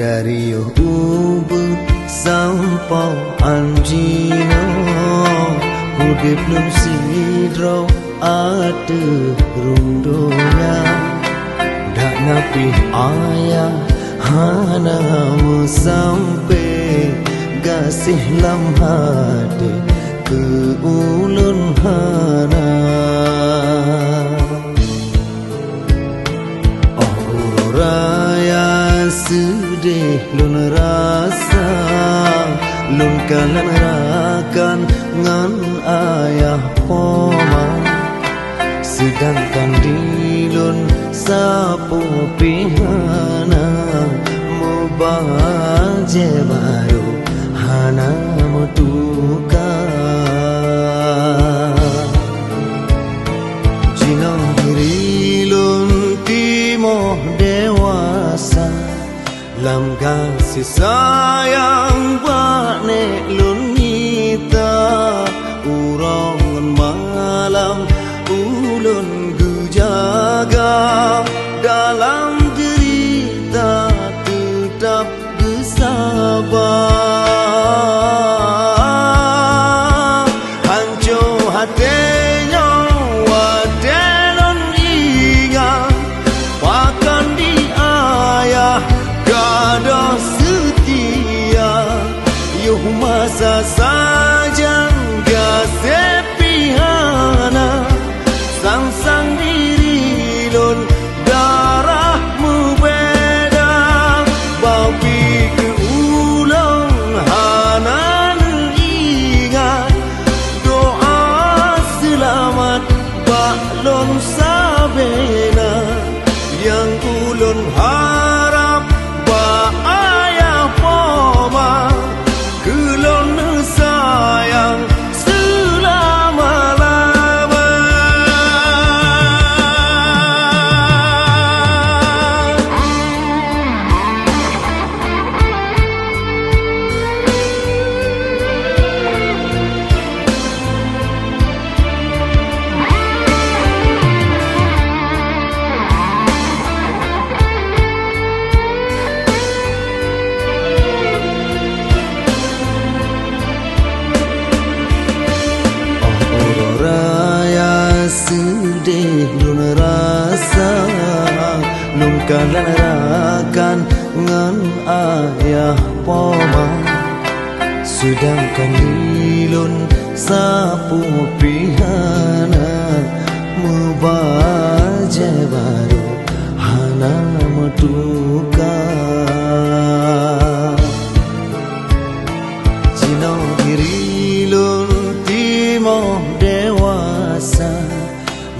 dari ubud sampai anjino Hudip lum sidro ada rundonya Dak napih ayah hana sampai gasih lam hati ke ulun hana Oh raya sedih lun rasa lun kalan rakan ngan ayah poma sedangkan di lun sapu pihana mubaje baru hana mutuka jinong diri lun timoh dewasa lam kasih sayang bane lun nita urongan malam ulun gujaga dalam derita tetap bersabar hancur hatinya wadelon ingat pakan di ayah gada setia yuh masa saja gasih pihana sang-sang diri lun darahmu beda bawi ke ulang hanan ingat doa selamat baklon sabena yang ulun harap ba ayah poma kelon sayang sedih lun rasa lun kalan rakan ngan ayah poma sedangkan lilun sapu pihana mubaje baru hana metuka jinong diri lun timoh dewasa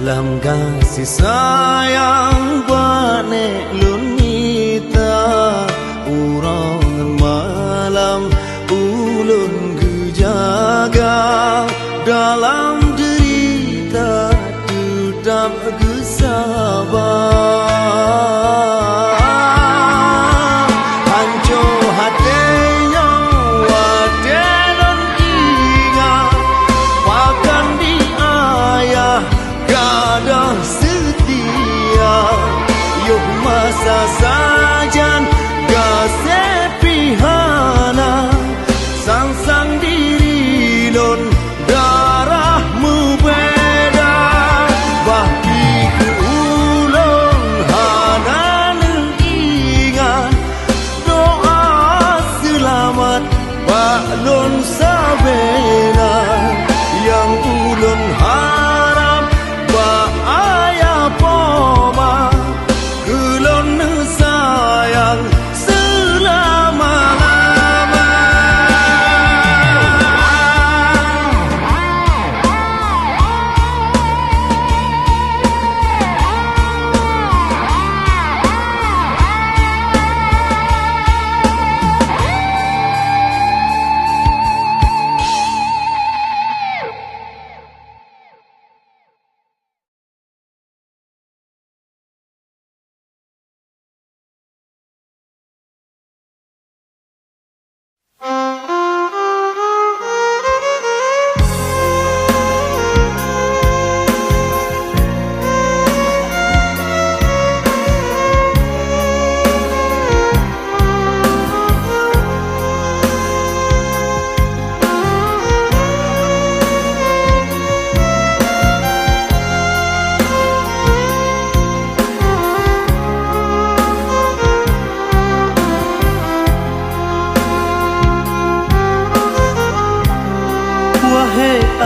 lam kasih sayang bane lun nita urongan malam ulun gujaga dalam derita tetap bersabar hancur hatinya wadelon ingat pakan di ayah gada setia yuh masa sajan gasih pihana sang-sang diri lun darahmu beda bahki ke ulun hanan ingat doa selamat baklon sabena yang ulun harap ayah poma kelon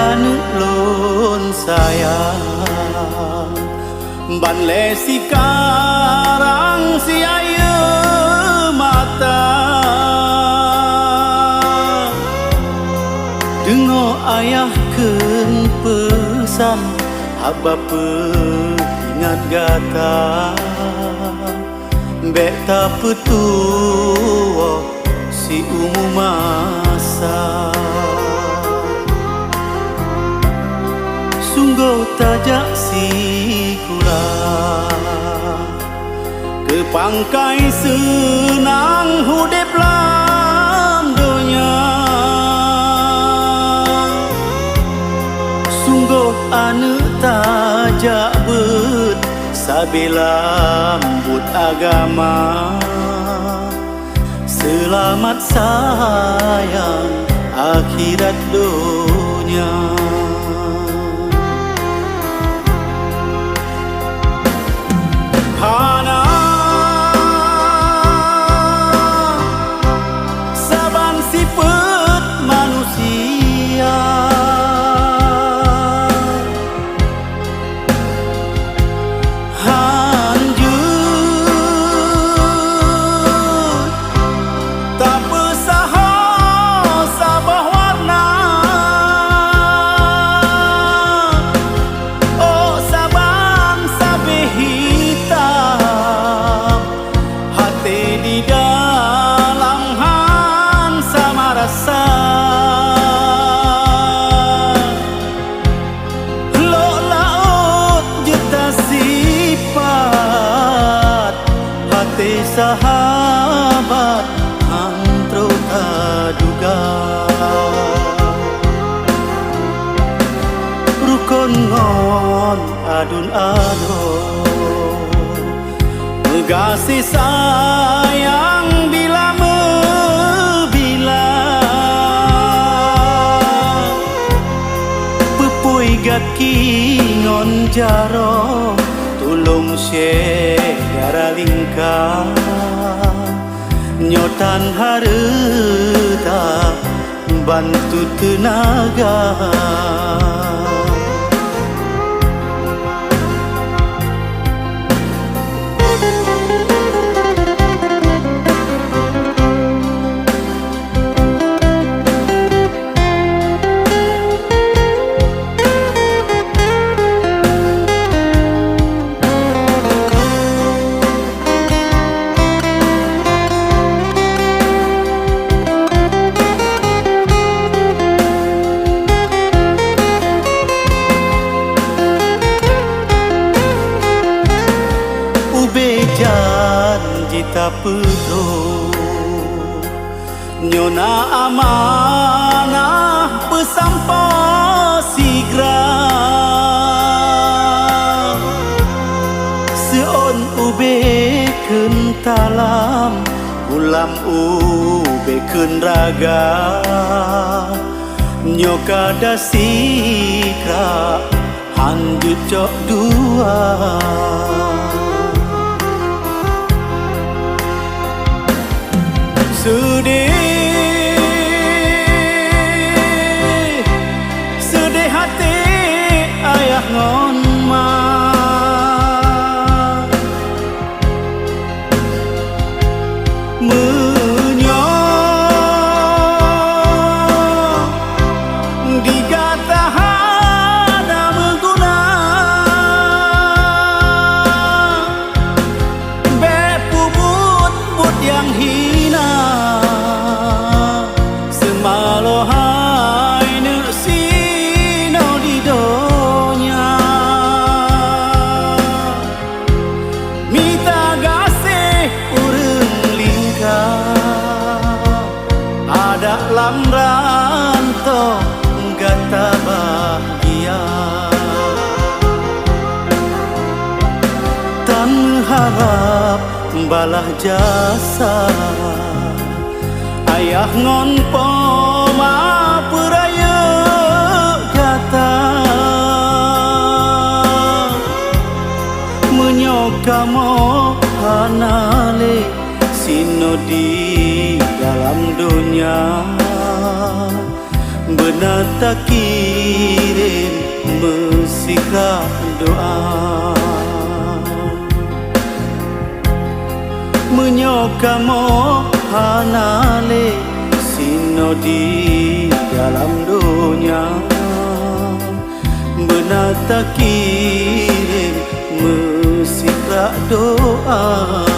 anu lon sayang ban le sekarang si ayu mata dengo ayah ken pesan apa ingat gata bek tak petua si umum masa sungguh tajak si kula ke pangkai senang hudep lam dunia sungguh anu tajak bet sabila lambut agama selamat sayang akhirat dunia hana saban sifat manusia sahabat antro taduga rukun ngon adun-adun megasi sayang bila mebila pepui gaki ngon jaro tulung syegara lingkar nyotan harta bantu tenaga janji tak perlu nyona amanah pesampa sigra seon ube kentalam ulam ube ken raga nyoka dasikra hanjut cok dua sedih hati ayah ngon ma menyong digata hana mengguna bepubut but yang hina malohai nu sino di donya mita gasih urang lingkar ada lamran to gata bahagia tan harap balah jasa ayah ngon poma peraya kata menyokamo hanale sino di dalam dunia Benata kirim mesika doa Menyokamo hanale sino di dalam dunia Benata kirim mesika doa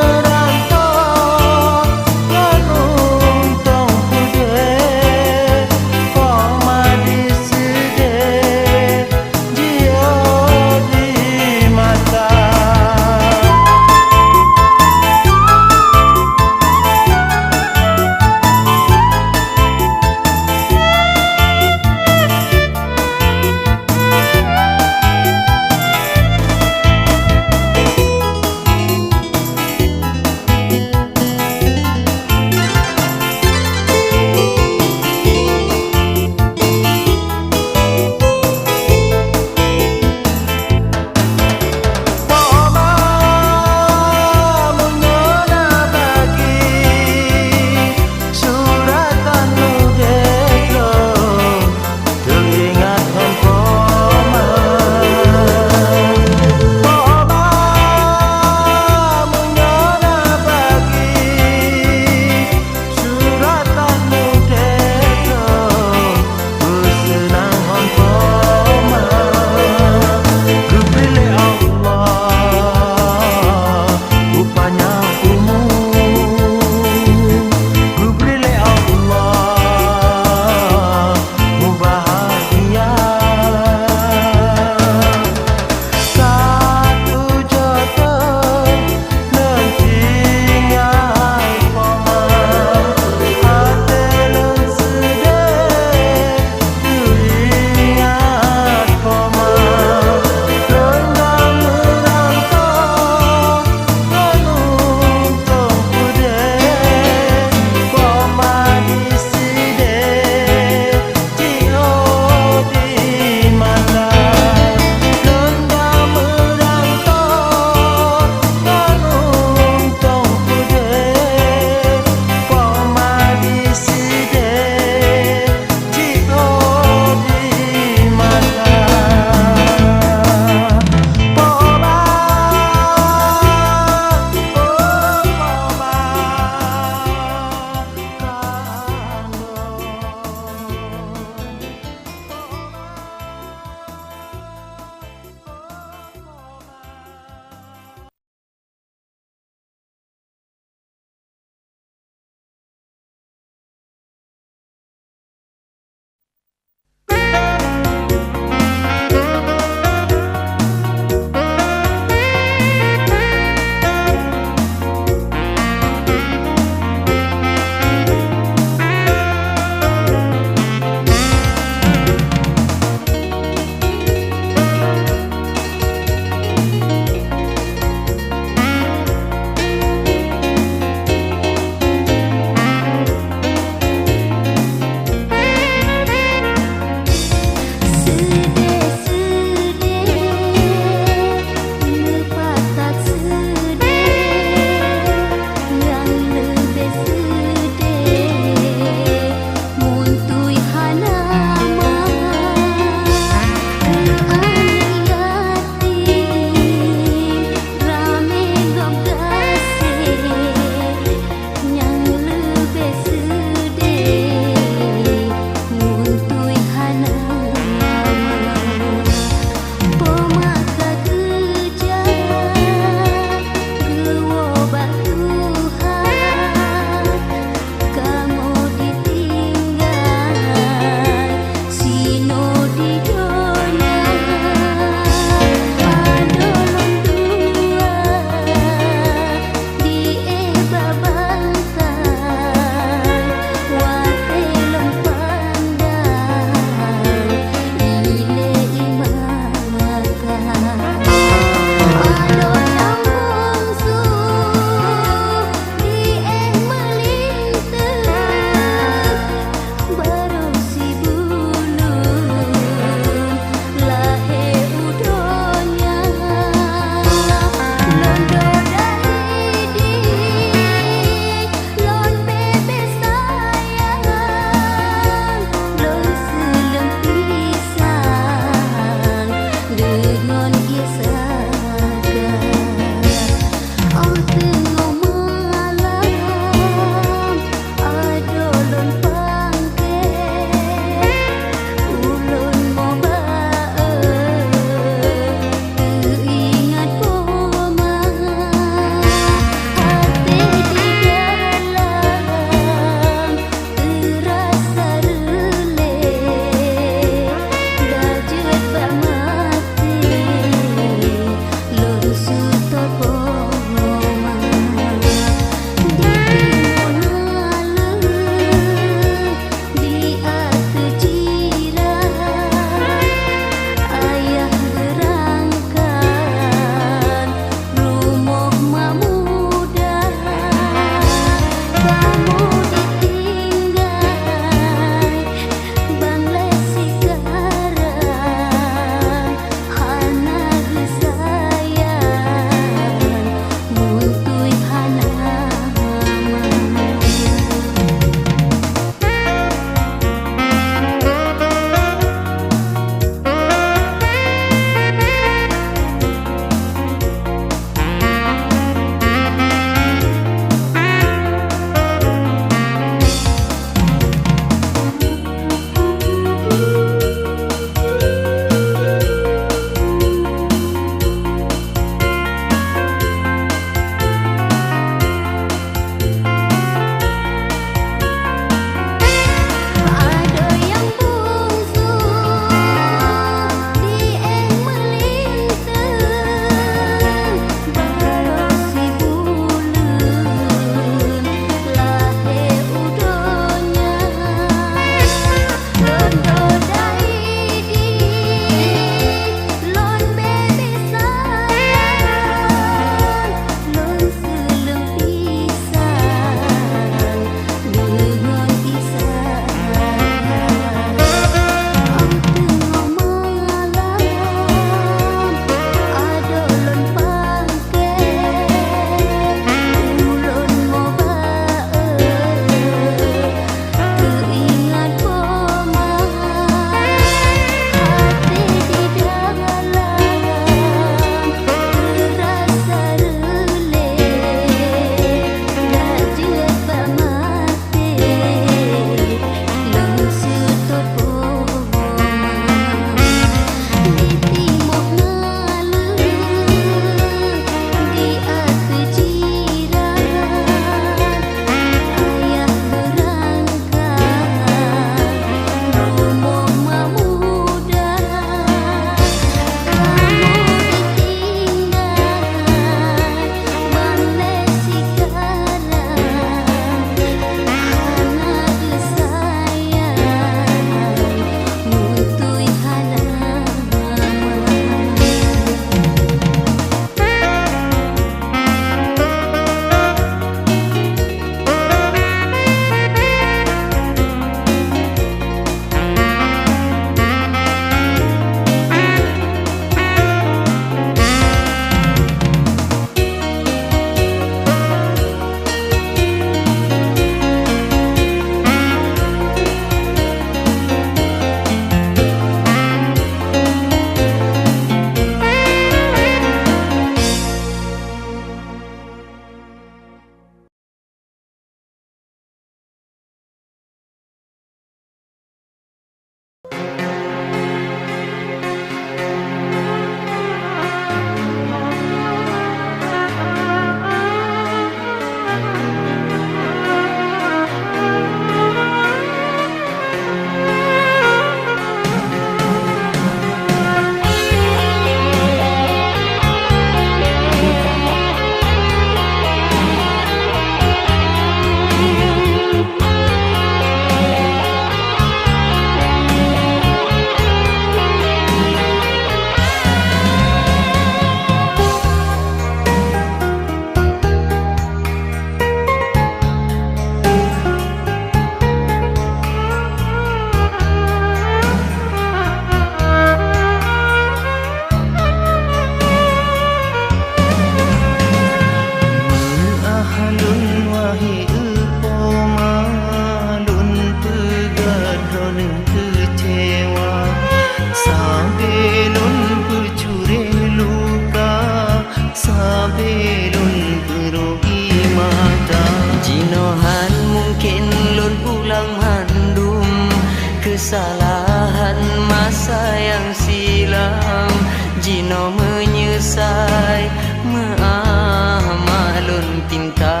pinta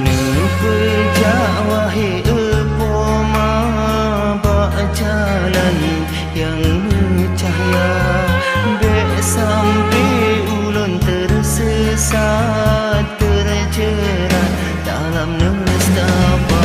Nepejak wahai epoma bak jalan yang cahaya Bek sampai ulun tersesat terjerat dalam nestapa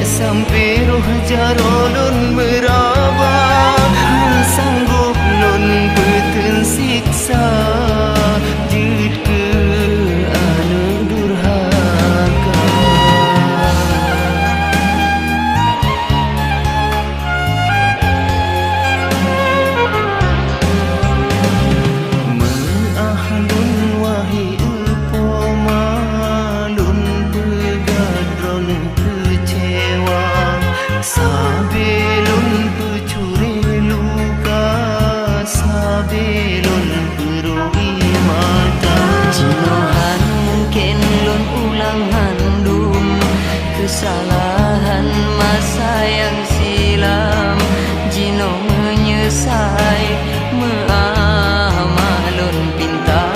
sampai roh jarolun meraba sanggup lun beten siksa jid ke anu durhaka maahlun wahi upoma lun begadron sabelun pencuri luka sabelun berui mata Jinohan mungkin lun ulang handum kesalahan masa yang silam Jino menyesai mengamalun pinta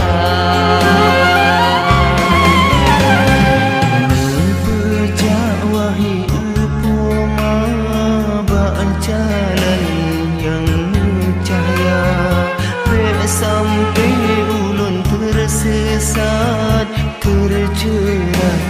Nepejak wahi jalan yang cahaya sampai ulun tersesat terjerat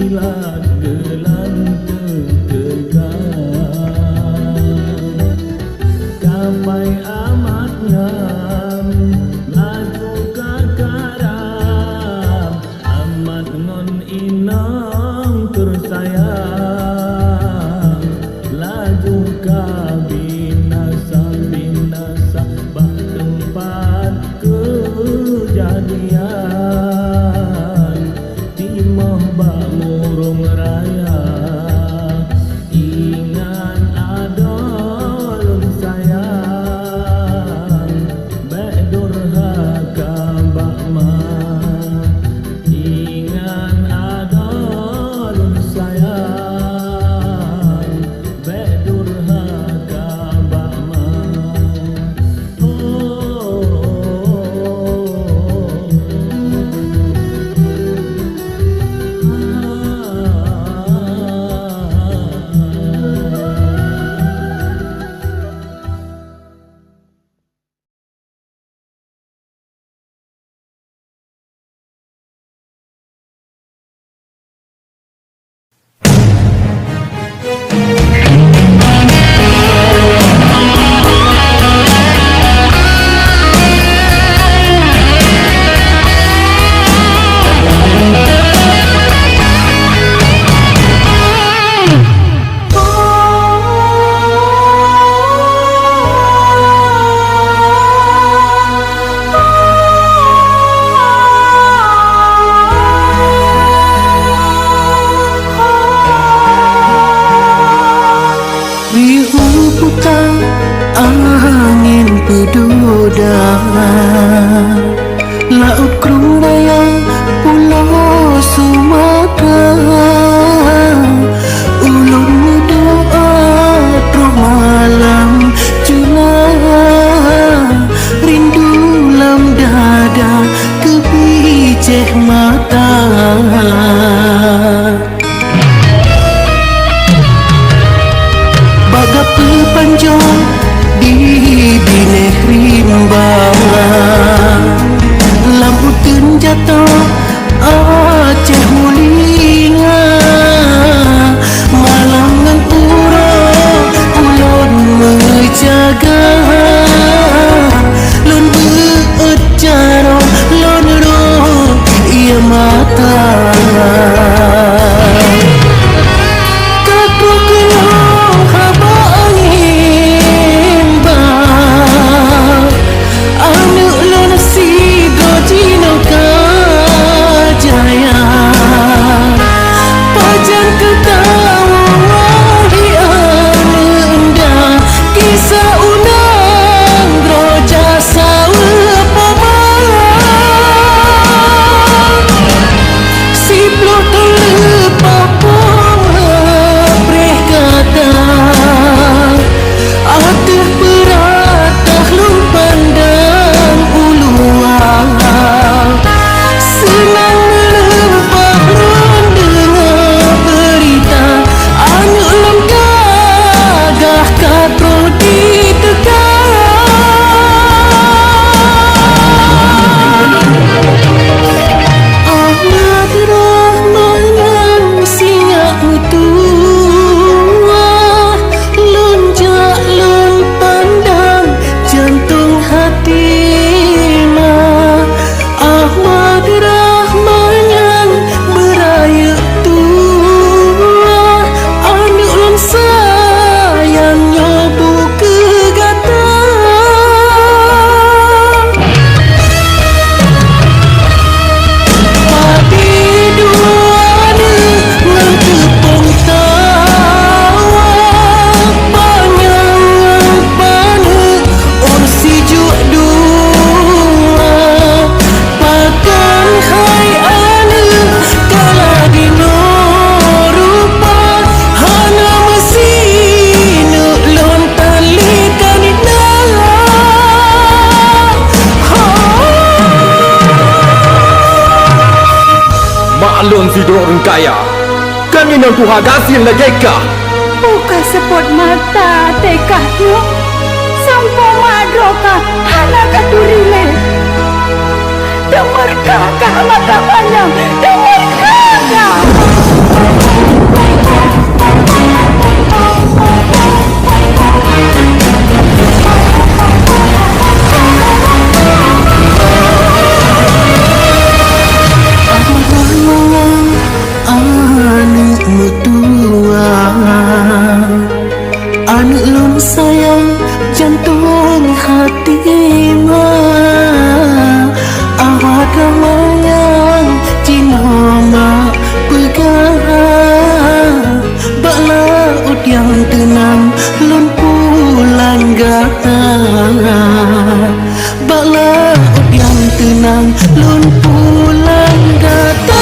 kilat gelanteng tegang kapai amat ngam laju kakaram amat non inang tersayang laju kabinasa binasa bah tempat kejadian timah bangurung raya ingan adolun sayang bek durhaka bakma ingan adolun sayang bek durhaka bakma angin peduda laut krung raya pulau Sumatera ulun doa roh malam jula rindu lam dada kebijeh mata bagap panjang di bineh rimba lampu jatuh Aceh mulinga malangan urang ulun menjaga lun beut jaro lun roh ia mata Alun si dorong kaya kami nang tuha gasin lagi kah buka sepot mata tekahnya sampai madroka anak katurile dengar kakak mata panjang dengar kakak sayang jantung hati ma awak ramayang cino ma pegang bakla ut yang tenang lun pulang gatan bakla ut yang tenang lun pulang gatan.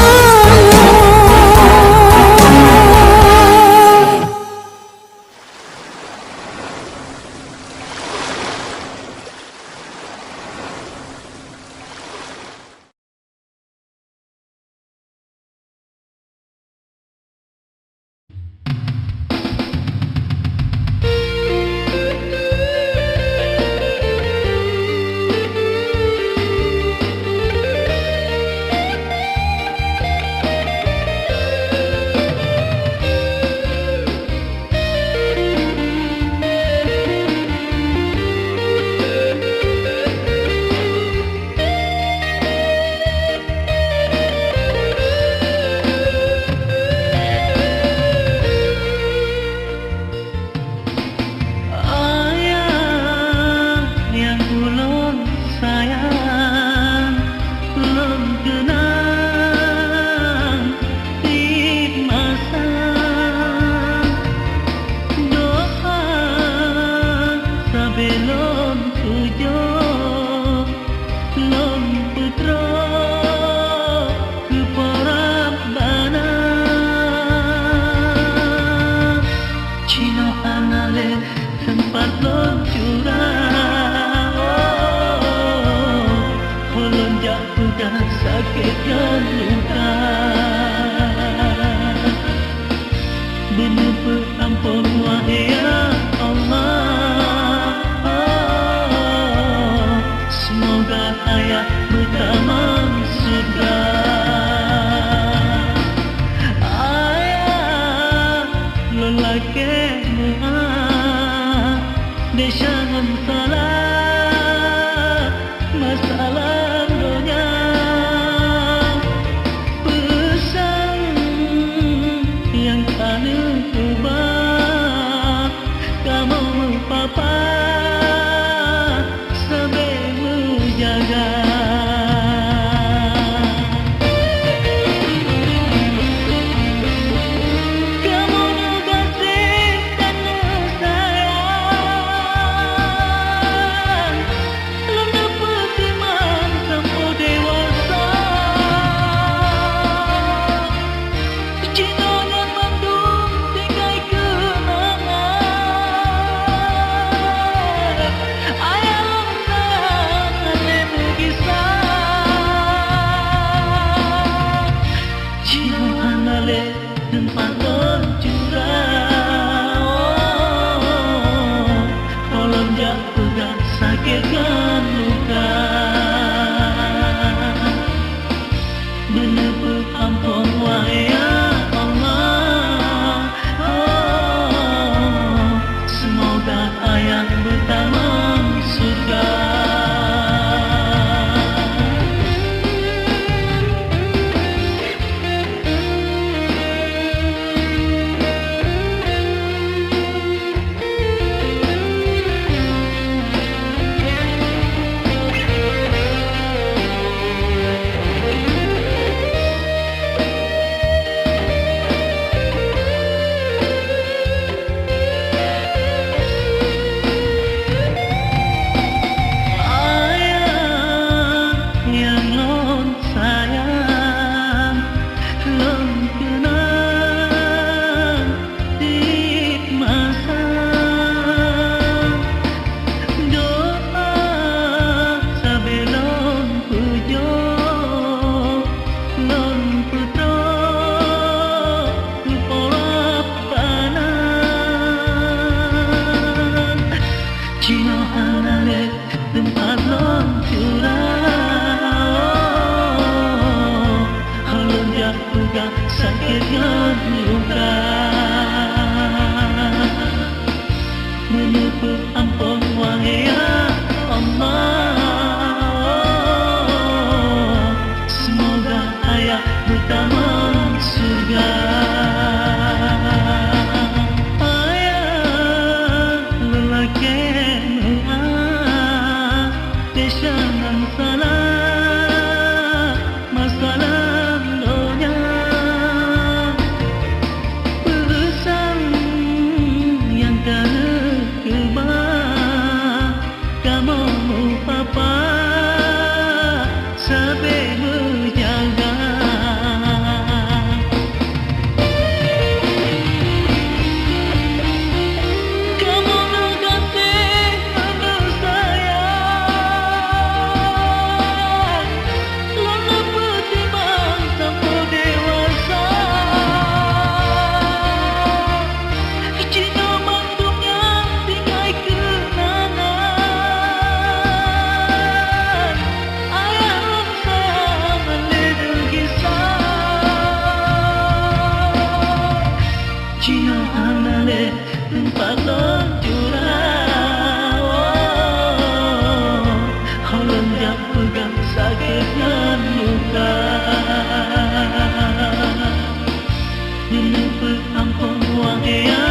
ampun wahai ya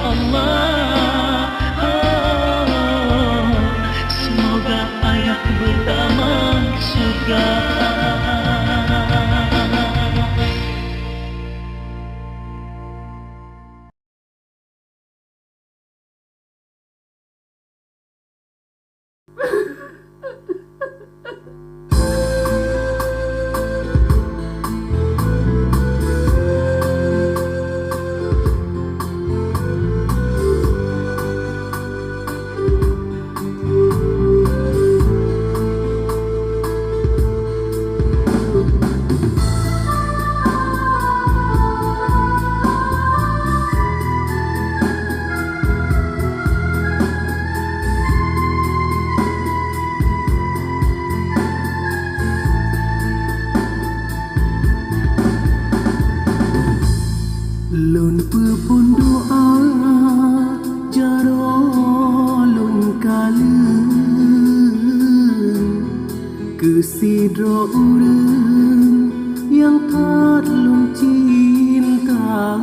Allah. Semoga ayah bertaman surga. Lun pun doa jaro lun kalun kesidro urang yang tak lun cinta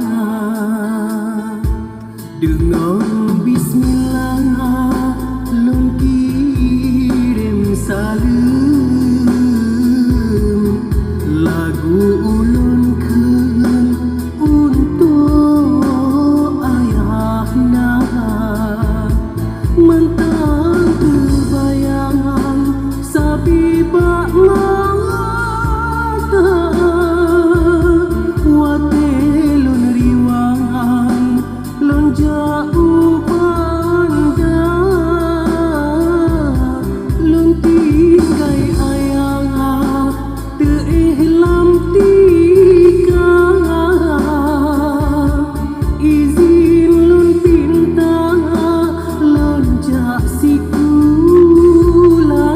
dengan bismillah lun kirim salam lagu ulun keun untuk ayahna mentang terbayang sabibak mata watelun riwangan lon jauh pandang lon tinggai ayah teihlam tika izin lun pinta lon jak sikula.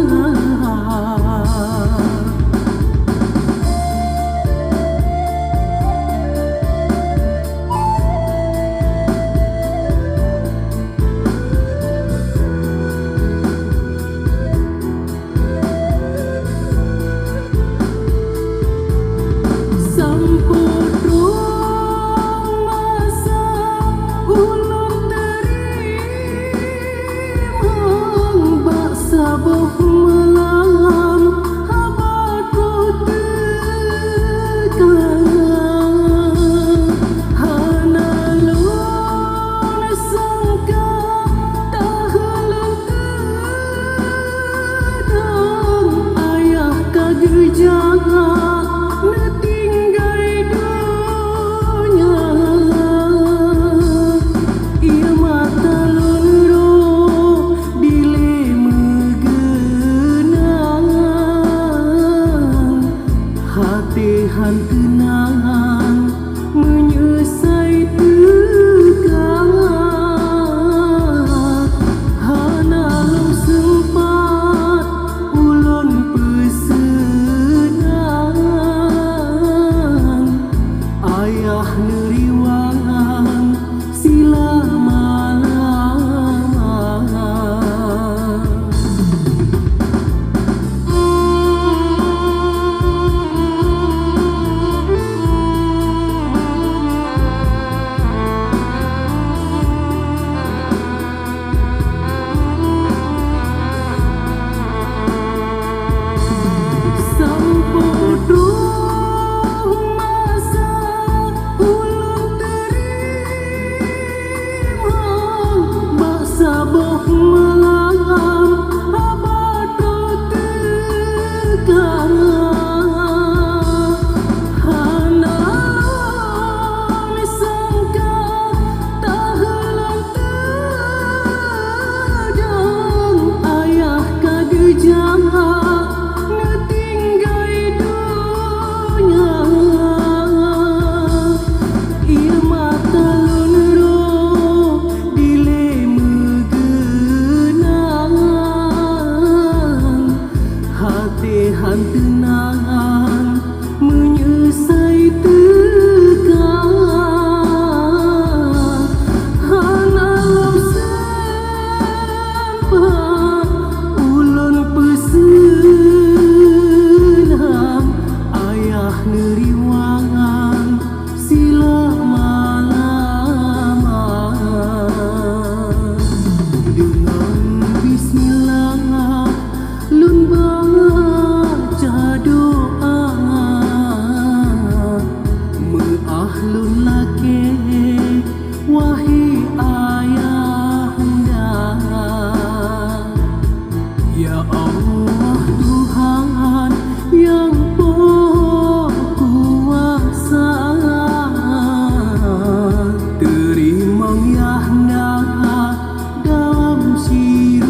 Sampurung masa ulun terima baksa boh malam habatu tekan hana lun sangka tahalan tedang ayah kagerjang tinggai dunia ia mata loro bile megenang hati han kenang menyesai tegang hana long sempat ulun pesenang ayah neriwangan sila Sampurung masa ulun terima ulun lake wahai ayahanda. Ya Allah Tuhan yang berkuasa, terima yahna dalam surga.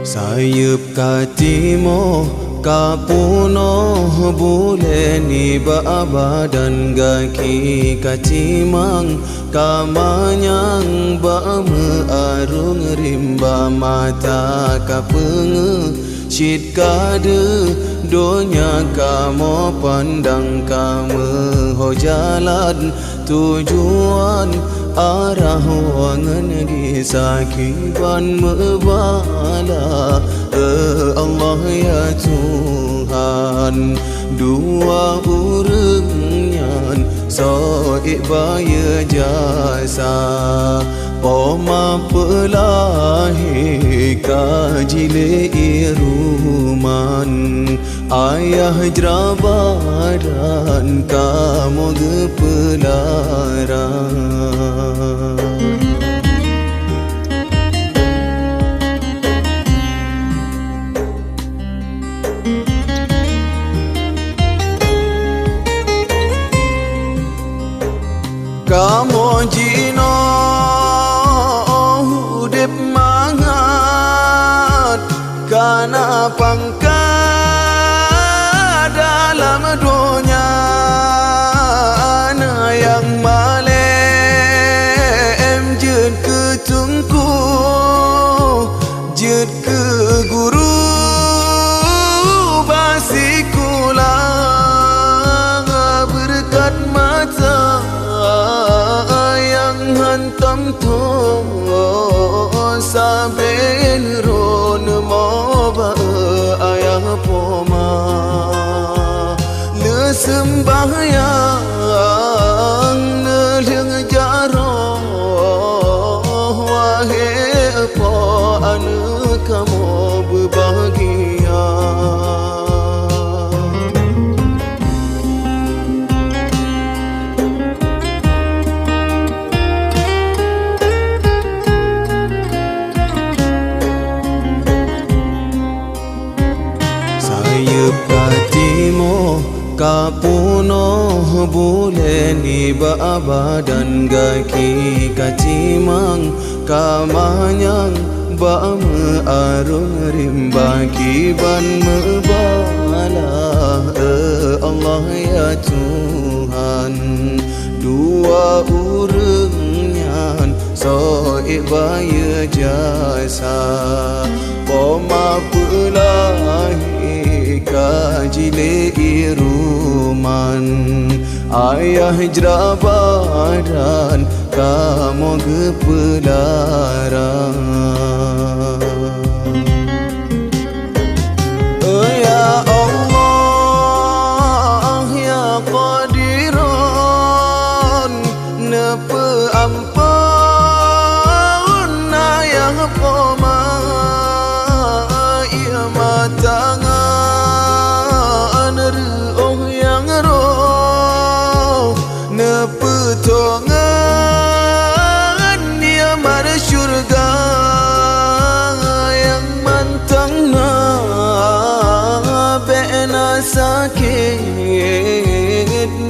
Sayup katimo kapuno buleni babadan gaki kacimang kamanyang bame arung rimba mata kapenge syit kade donya kamu pandang kamu ho jalan tujuan arah wangan disakiban mebala. Allah ya Tuhan dua urungan soik baya jasa poma pelahi kajile iruman ayah jrabaran kamu gepelaran. Kamu jino hudip mangat kana pangkat dalam dunia na yang malem jut ke tungku jut ke guru basikulah berkat mata yang hantam tu saben ron moba ayah poma le sembahyang neleng jaro wahai po anu kamu berbahagia. Katimo kapuno buleni babadan gaki kacimang kamanyang bame arung rimba kiban mebala. Allah ya Tuhan dua urungan soik baya jasa poma pelahi kajile iruman ayah jrabadan kamu gepelaran. Ya Allah ya Qadiran nepe ampun ayah poma ia matangan ruh yang roh nepetongan dia mar syurga yang mantangna bena sakit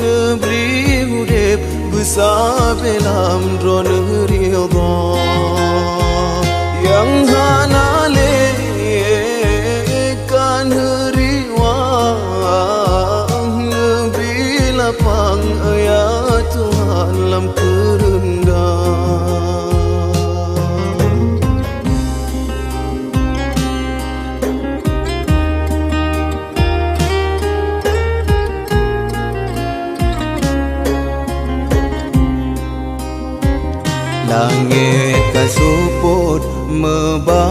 nebri hudip besar belam drone ridha. Ya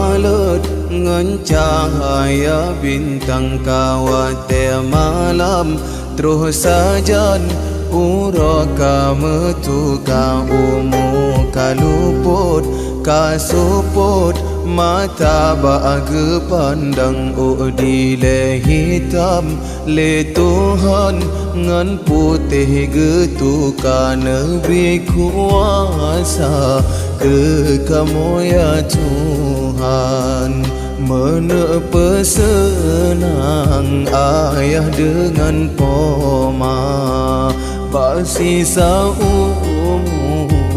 malet ngan cahaya bintang kawat malam terus saja uraka metuka umu kaluput kasuput mata bahagia pandang di le hitam le Tuhan ngan putih getuka negeri kuasa ke kamu ya Tuhan menepa senang ayah dengan poma basisa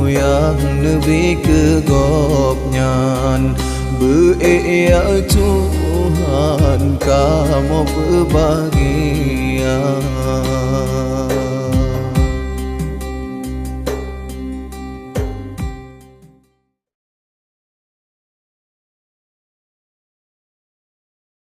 yang lebih kegopnyan ya Tuhan kamu berbagi